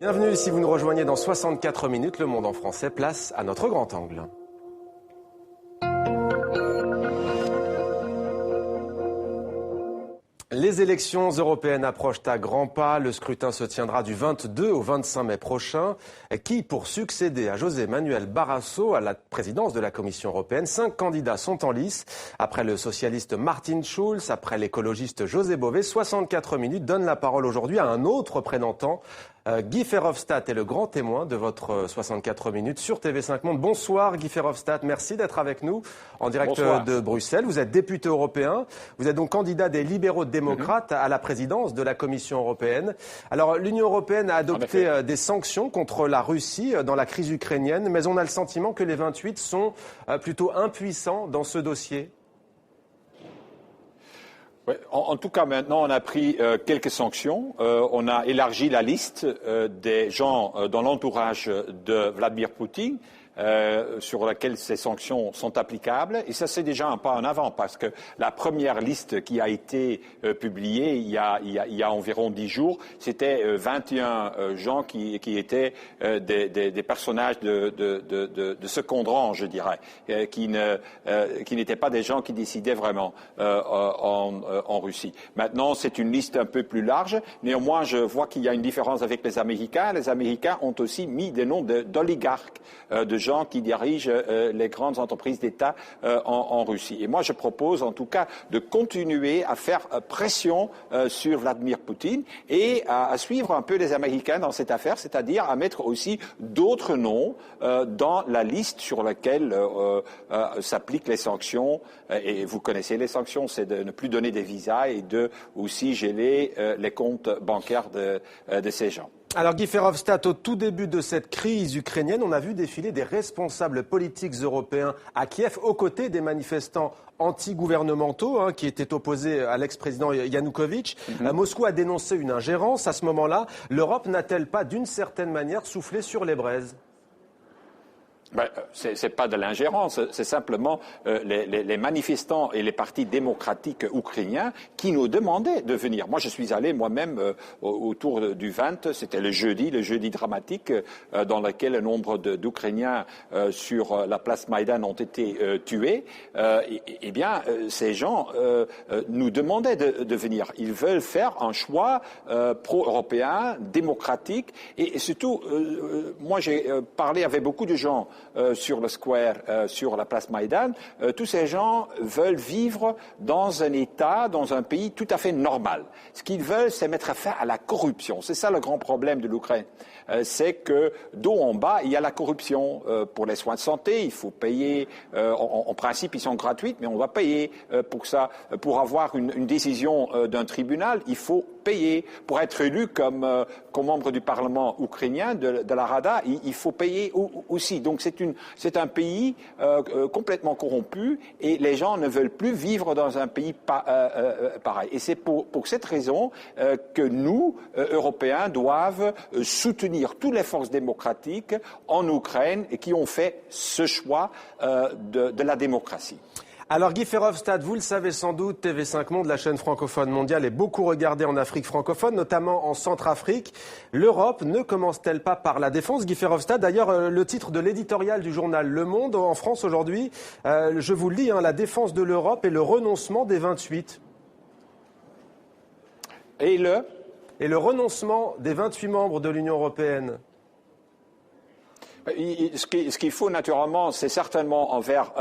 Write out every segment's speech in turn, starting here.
Bienvenue si vous nous rejoignez dans 64 minutes, Le Monde en français, place à notre grand angle. Les élections européennes approchent à grands pas. Le scrutin se tiendra du 22 au 25 mai prochain. Qui, pour succéder à José Manuel Barroso à la présidence de la Commission européenne, 5 candidats sont en lice. Après le socialiste Martin Schulz, après l'écologiste José Bové, 64 minutes donne la parole aujourd'hui à un autre présentant. Guy Verhofstadt est le grand témoin de votre 64 minutes sur TV5 Monde. Bonsoir Guy Verhofstadt, merci d'être avec nous en direct de Bruxelles. Vous êtes député européen, vous êtes donc candidat des libéraux démocrates à la présidence de la Commission européenne. Alors l'Union européenne a adopté des sanctions contre la Russie dans la crise ukrainienne, mais on a le sentiment que les 28 sont plutôt impuissants dans ce dossier. En tout cas, maintenant, on a pris quelques sanctions. On a élargi la liste des gens dans l'entourage de Vladimir Poutine sur laquelle ces sanctions sont applicables. Et ça, c'est déjà un pas en avant parce que la première liste qui a été publiée il y a environ 10 jours, c'était 21 gens qui étaient des personnages de second rang, je dirais, qui n'étaient pas des gens qui décidaient vraiment en Russie. Maintenant, c'est une liste un peu plus large. Néanmoins, je vois qu'il y a une différence avec les Américains. Les Américains ont aussi mis des noms d'oligarques, de gens qui dirigent les grandes entreprises d'État en Russie. Et moi, je propose en tout cas de continuer à faire pression sur Vladimir Poutine et à suivre un peu les Américains dans cette affaire, c'est-à-dire à mettre aussi d'autres noms dans la liste sur laquelle s'appliquent les sanctions. Et vous connaissez les sanctions, c'est de ne plus donner des visas et de aussi geler les comptes bancaires de ces gens. Alors Guy Verhofstadt, au tout début de cette crise ukrainienne, on a vu défiler des responsables politiques européens à Kiev aux côtés des manifestants anti-gouvernementaux qui étaient opposés à l'ex-président Yanukovych. Moscou a dénoncé une ingérence. À ce moment-là, l'Europe n'a-t-elle pas d'une certaine manière soufflé sur les braises ? C'est pas de l'ingérence, c'est simplement les manifestants et les partis démocratiques ukrainiens qui nous demandaient de venir. Moi, je suis allé moi-même autour du 20, c'était le jeudi dramatique, dans lequel un nombre d'Ukrainiens sur la place Maïdan ont été tués. Eh bien, ces gens nous demandaient de venir. Ils veulent faire un choix pro-européen, démocratique, et surtout, moi j'ai parlé avec beaucoup de gens sur le square, sur la place Maïdan. Tous ces gens veulent vivre dans un État, dans un pays tout à fait normal. Ce qu'ils veulent, c'est mettre fin à la corruption. C'est ça le grand problème de l'Ukraine. C'est que d'eau en bas, il y a la corruption. Pour les soins de santé, il faut payer. En principe, ils sont gratuits, mais on va payer pour ça. Pour avoir une décision d'un tribunal, il faut payer. Pour être élu comme membre du Parlement ukrainien, de la Rada, il faut payer aussi. Donc c'est un pays complètement corrompu et les gens ne veulent plus vivre dans un pays pareil. Et c'est pour cette raison que nous, Européens, doivent soutenir toutes les forces démocratiques en Ukraine et qui ont fait ce choix de la démocratie. Alors Guy Verhofstadt, vous le savez sans doute, TV5 Monde, la chaîne francophone mondiale, est beaucoup regardée en Afrique francophone, notamment en Centrafrique. L'Europe ne commence-t-elle pas par la défense, Guy Verhofstadt? D'ailleurs, le titre de l'éditorial du journal Le Monde en France aujourd'hui, je vous le lis, la défense de l'Europe et le renoncement des 28. Et le renoncement des 28 membres de l'Union européenne. Ce qu'il faut naturellement, c'est certainement envers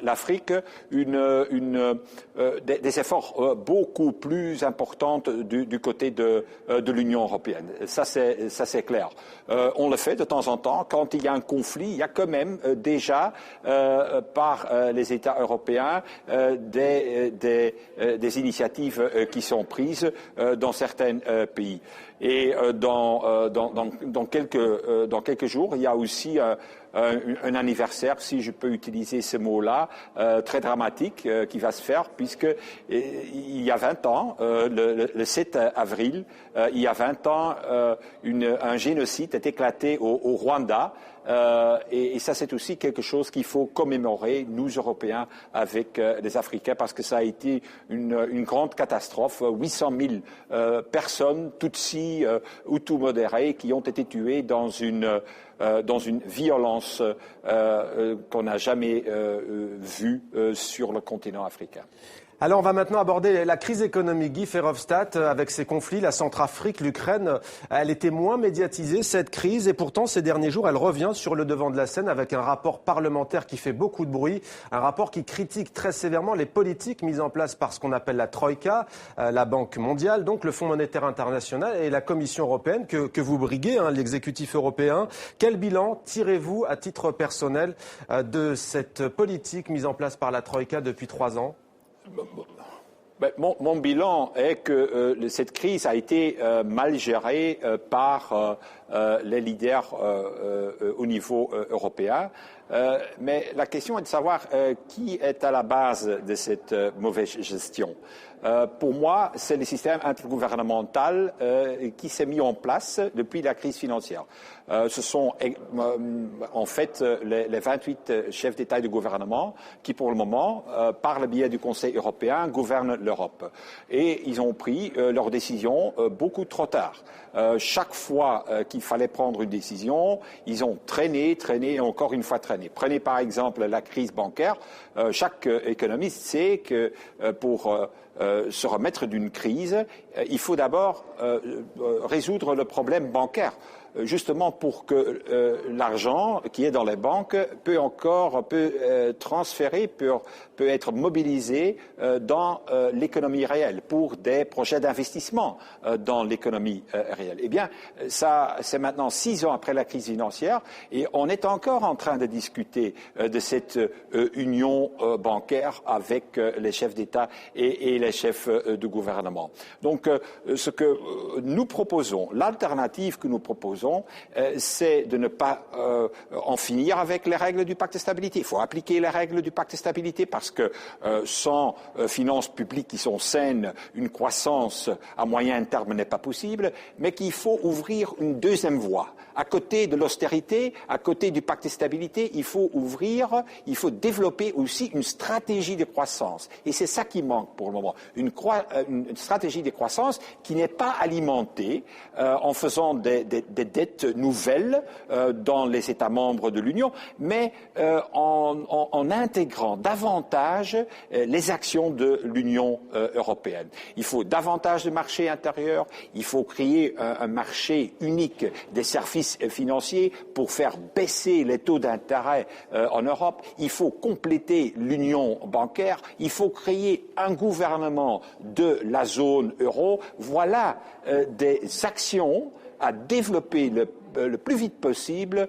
l'Afrique des efforts beaucoup plus importants du côté de l'Union européenne. Ça c'est clair. On le fait de temps en temps. Quand il y a un conflit, il y a quand même déjà par les États européens des initiatives qui sont prises dans certains pays. Et dans quelques jours, il y a aussi un anniversaire, si je peux utiliser ce mot-là, très dramatique qui va se faire, puisque il y a 20 ans, le 7 avril, il y a 20 ans, un génocide est éclaté au Rwanda. Et ça, c'est aussi quelque chose qu'il faut commémorer, nous, Européens, avec les Africains, parce que ça a été une grande catastrophe. 800 000 personnes, Tutsis, partis hutus modérés qui ont été tués dans une violence qu'on n'a jamais vue sur le continent africain. Alors on va maintenant aborder la crise économique. Guy Verhofstadt, avec ses conflits, la Centrafrique, l'Ukraine, elle était moins médiatisée, cette crise, et pourtant ces derniers jours, elle revient sur le devant de la scène avec un rapport parlementaire qui fait beaucoup de bruit, un rapport qui critique très sévèrement les politiques mises en place par ce qu'on appelle la Troïka, la Banque mondiale, donc le Fonds monétaire international et la Commission européenne que vous briguez, l'exécutif européen. Quel bilan tirez-vous à titre personnel de cette politique mise en place par la Troïka depuis 3 ans ? Mon bilan est que cette crise a été mal gérée par les leaders au niveau européen. Mais la question est de savoir qui est à la base de cette mauvaise gestion. Pour moi, c'est le système intergouvernemental qui s'est mis en place depuis la crise financière. Ce sont en fait les 28 chefs d'État et de gouvernement qui, pour le moment, par le biais du Conseil européen, gouvernent l'Europe. Et ils ont pris leurs décisions beaucoup trop tard. Chaque fois qu'il fallait prendre une décision, ils ont traîné et encore une fois traîné. Prenez par exemple la crise bancaire. Chaque économiste sait que pour se remettre d'une crise, il faut d'abord résoudre le problème bancaire. Justement pour que l'argent qui est dans les banques peut transférer, peut être mobilisé dans l'économie réelle pour des projets d'investissement dans l'économie réelle. Eh bien, ça, c'est maintenant 6 ans après la crise financière et on est encore en train de discuter de cette union bancaire avec les chefs d'État et les chefs de gouvernement. Donc, ce que nous proposons, l'alternative que nous proposons, c'est de ne pas en finir avec les règles du pacte de stabilité. Il faut appliquer les règles du pacte de stabilité parce que sans finances publiques qui sont saines, une croissance à moyen terme n'est pas possible, mais qu'il faut ouvrir une deuxième voie. À côté de l'austérité, à côté du pacte de stabilité, il faut développer aussi une stratégie de croissance. Et c'est ça qui manque pour le moment. Une stratégie de croissance qui n'est pas alimentée en faisant des dettes nouvelles dans les États membres de l'Union, mais en intégrant davantage les actions de l'Union européenne. Il faut davantage de marché intérieur, il faut créer un marché unique des services financiers pour faire baisser les taux d'intérêt en Europe, il faut compléter l'union bancaire, il faut créer un gouvernement de la zone euro. Voilà des actions à développer le plus vite possible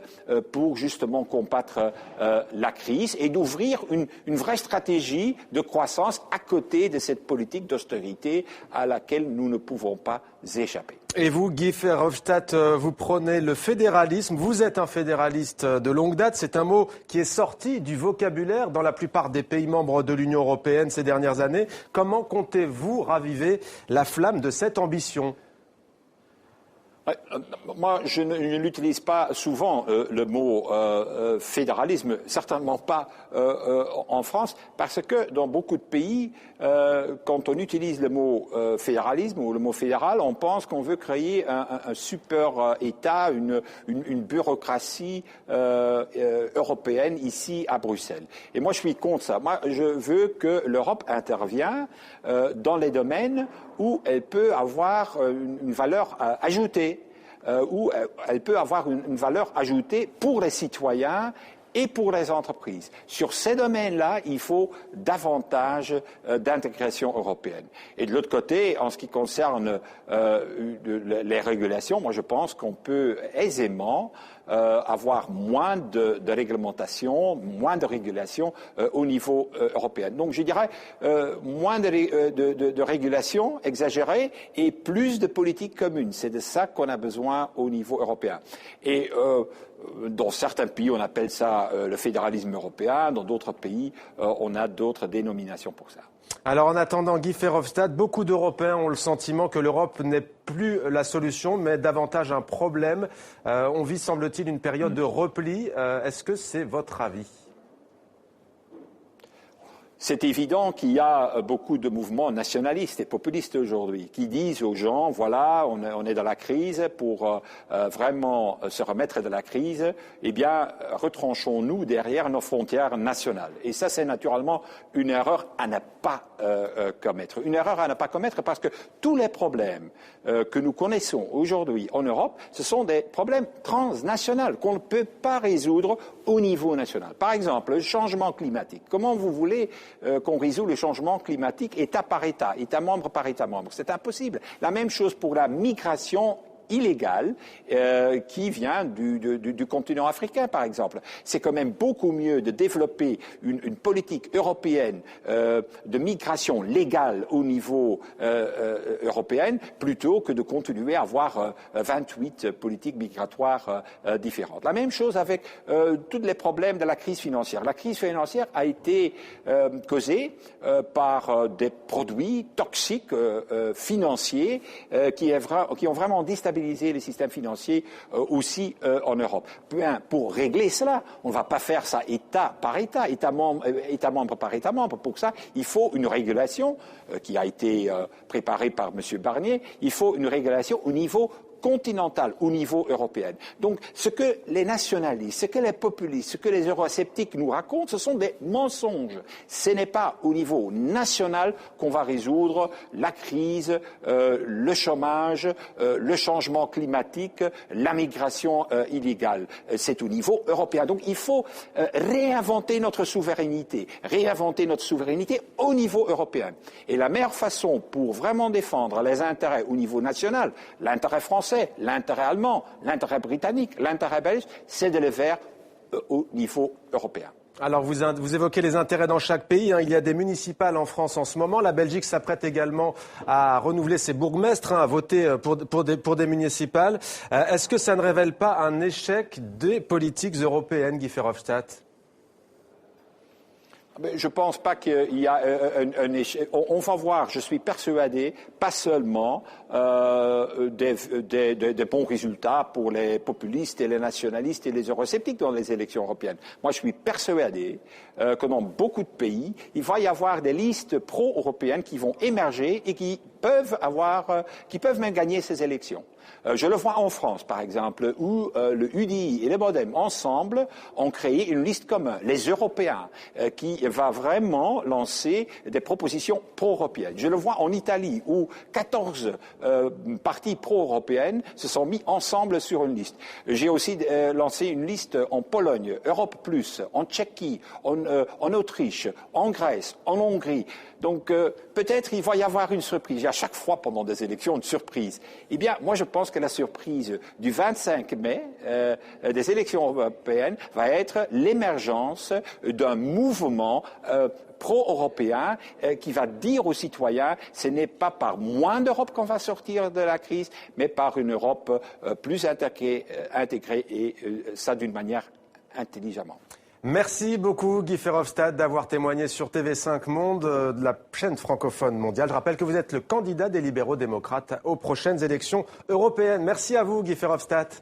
pour justement combattre la crise et d'ouvrir une vraie stratégie de croissance à côté de cette politique d'austérité à laquelle nous ne pouvons pas échapper. Et vous, Guy Verhofstadt, vous prônez le fédéralisme. Vous êtes un fédéraliste de longue date. C'est un mot qui est sorti du vocabulaire dans la plupart des pays membres de l'Union européenne ces dernières années. Comment comptez-vous raviver la flamme de cette ambition ? Moi, je n'utilise pas souvent le mot fédéralisme, certainement pas en France, parce que dans beaucoup de pays, quand on utilise le mot fédéralisme ou le mot fédéral, on pense qu'on veut créer un super État, une bureaucratie européenne ici à Bruxelles. Et moi, je suis contre ça. Moi, je veux que l'Europe intervienne dans les domaines où elle peut avoir une valeur ajoutée, où elle peut avoir une valeur ajoutée pour les citoyens et pour les entreprises. Sur ces domaines-là, il faut davantage d'intégration européenne. Et de l'autre côté, en ce qui concerne les régulations, moi je pense qu'on peut aisément avoir moins de réglementation, moins de régulation au niveau européen. Donc je dirais moins de régulation exagérée et plus de politique commune. C'est de ça qu'on a besoin au niveau européen. Et dans certains pays, on appelle ça le fédéralisme européen. Dans d'autres pays, on a d'autres dénominations pour ça. Alors en attendant, Guy Verhofstadt, beaucoup d'Européens ont le sentiment que l'Europe n'est plus la solution, mais davantage un problème. On vit, semble-t-il, une période de repli. Est-ce que c'est votre avis ? C'est évident qu'il y a beaucoup de mouvements nationalistes et populistes aujourd'hui qui disent aux gens, voilà, on est dans la crise, pour vraiment se remettre de la crise, eh bien, retranchons-nous derrière nos frontières nationales. Et ça, c'est naturellement une erreur à ne pas commettre. Une erreur à ne pas commettre parce que tous les problèmes que nous connaissons aujourd'hui en Europe, ce sont des problèmes transnationaux qu'on ne peut pas résoudre au niveau national. Par exemple, le changement climatique. Comment vous voulez qu'on résout le changement climatique État par État, État membre par État membre? C'est impossible. La même chose pour la migration illégale qui vient du continent africain, par exemple. C'est quand même beaucoup mieux de développer une politique européenne de migration légale au niveau européen plutôt que de continuer à avoir 28 politiques migratoires différentes. La même chose avec tous les problèmes de la crise financière. La crise financière a été causée par des produits toxiques financiers qui ont vraiment déstabilisé les systèmes financiers aussi en Europe. Pour régler cela, on ne va pas faire ça État par État, État membre par État membre. Pour ça, il faut une régulation qui a été préparée par M. Barnier. Il faut une régulation au niveau continentale, au niveau européen. Donc, ce que les nationalistes, ce que les populistes, ce que les eurosceptiques nous racontent, ce sont des mensonges. Ce n'est pas au niveau national qu'on va résoudre la crise, le chômage, le changement climatique, la migration illégale. C'est au niveau européen. Donc, il faut réinventer notre souveraineté au niveau européen. Et la meilleure façon pour vraiment défendre les intérêts au niveau national, l'intérêt français, l'intérêt allemand, l'intérêt britannique, l'intérêt belge, c'est de le faire au niveau européen. Alors, vous évoquez les intérêts dans chaque pays. Il y a des municipales en France en ce moment. La Belgique s'apprête également à renouveler ses bourgmestres, à voter pour des municipales. Est-ce que ça ne révèle pas un échec des politiques européennes, Guy Verhofstadt ? Je ne pense pas qu'il y a un échec. On va voir, je suis persuadé, pas seulement des bons résultats pour les populistes et les nationalistes et les eurosceptiques dans les élections européennes. Moi, je suis persuadé que dans beaucoup de pays, il va y avoir des listes pro-européennes qui vont émerger et qui peuvent même gagner ces élections. Je le vois en France, par exemple, où le UDI et le Modem, ensemble, ont créé une liste commune, les Européens, qui va vraiment lancer des propositions pro-européennes. Je le vois en Italie, où 14 partis pro-européennes se sont mis ensemble sur une liste. J'ai aussi lancé une liste en Pologne, Europe Plus, en Tchéquie, en Autriche, en Grèce, en Hongrie. Donc peut-être il va y avoir une surprise. Il y a chaque fois pendant des élections une surprise. Eh bien, moi je pense que la surprise du 25 mai des élections européennes va être l'émergence d'un mouvement pro-européen qui va dire aux citoyens ce n'est pas par moins d'Europe qu'on va sortir de la crise, mais par une Europe plus intégrée et ça d'une manière intelligemment. Merci beaucoup Guy Verhofstadt d'avoir témoigné sur TV5 Monde, de la chaîne francophone mondiale. Je rappelle que vous êtes le candidat des libéraux démocrates aux prochaines élections européennes. Merci à vous Guy Verhofstadt.